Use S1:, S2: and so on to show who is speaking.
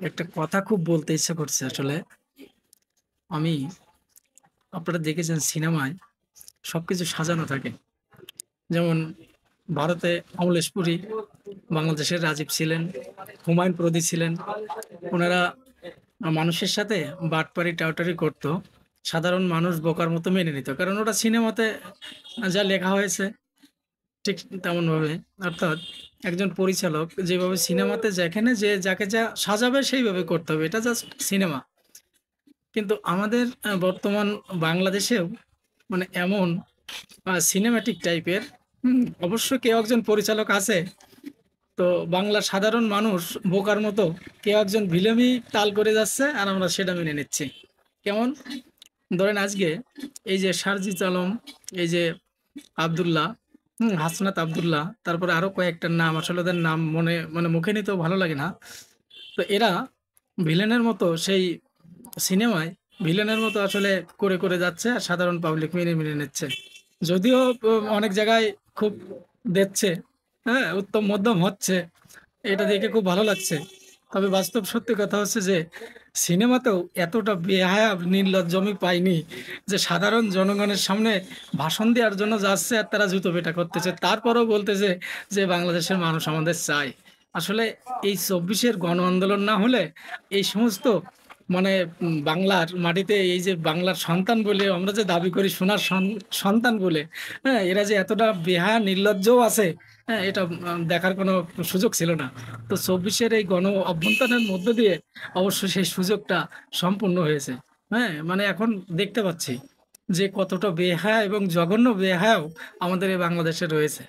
S1: একটা কথা খুব বলতে ইচ্ছা করছে আসলে। আমি আপনারা দেখেছেন সিনেমায় সবকিছু সাজানো থাকে। যেমন ভারতে অমলেশ পুরী, বাংলাদেশের রাজীব ছিলেন, হুমায়ূন প্রদীপ ছিলেন। উনারা মানুষের সাথে বাটপারি টাউটারি করত। সাধারণ মানুষ বোকার মতো মেনে নিত। কারণ ওটা সিনেমাতে যা লেখা হয়েছে ঠিক তেমনভাবে, অর্থাৎ একজন পরিচালক যেভাবে সিনেমাতে যেখানে যে যাকে যা সাজাবে সেইভাবে করতে হবে। এটা জাস্ট সিনেমা। কিন্তু আমাদের বর্তমান বাংলাদেশেও মানে এমন সিনেমাটিক টাইপের অবশ্য কেউ একজন পরিচালক আছে। তো বাংলার সাধারণ মানুষ বোকার মতো কেউ একজন ভিলেমি তাল করে যাচ্ছে আর আমরা সেটা মেনে নিচ্ছি। কেমন? ধরেন আজকে এই যে সারজিৎ আলম, এই যে আব্দুল্লাহ, হাসনাত আব্দুল্লাহ, তারপরে আরো কয়েকটা নাম আসলে ওদের নাম মানে মুখে নিতেও ভালো লাগে না। তো এরা ভিলেনের মতো সেই সিনেমায় ভিলেনের মতো আসলে করে যাচ্ছে আর সাধারণ পাবলিক মেনে নিচ্ছে। যদিও অনেক জায়গায় খুব দেখছে, হ্যাঁ, উত্তম মধ্যম হচ্ছে। এটা দেখে খুব ভালো লাগছে। তবে বাস্তব সত্যি কথা হচ্ছে যে সিনেমাতেও এতটা বেহায়া নির্লজ্জ আমি পাইনি যে সাধারণ জনগণের সামনে ভাষণ দেওয়ার জন্য যাচ্ছে আর তারা জুতো পেটা করতেছে। তারপরেও বলতেছে যে বাংলাদেশের মানুষ আমাদের চায়। আসলে এই ২৪-এর গণ আন্দোলন না হলে এই সমস্ত মানে বাংলার মাটিতে এই যে বাংলার সন্তান বলে আমরা যে দাবি করি সোনার সন্তান বলে, হ্যাঁ, এরা যে এতটা বেহায়া নির্লজ্জও আছে, হ্যাঁ, এটা দেখার কোনো সুযোগ ছিল না। তো ২৪-এর এই গণ অভ্যুত্থানের মধ্য দিয়ে অবশ্য সেই সুযোগটা সম্পূর্ণ হয়েছে। হ্যাঁ, মানে এখন দেখতে পাচ্ছি যে কতটা বেহায়া এবং জঘন্য বেহায়াও আমাদের এই বাংলাদেশে রয়েছে।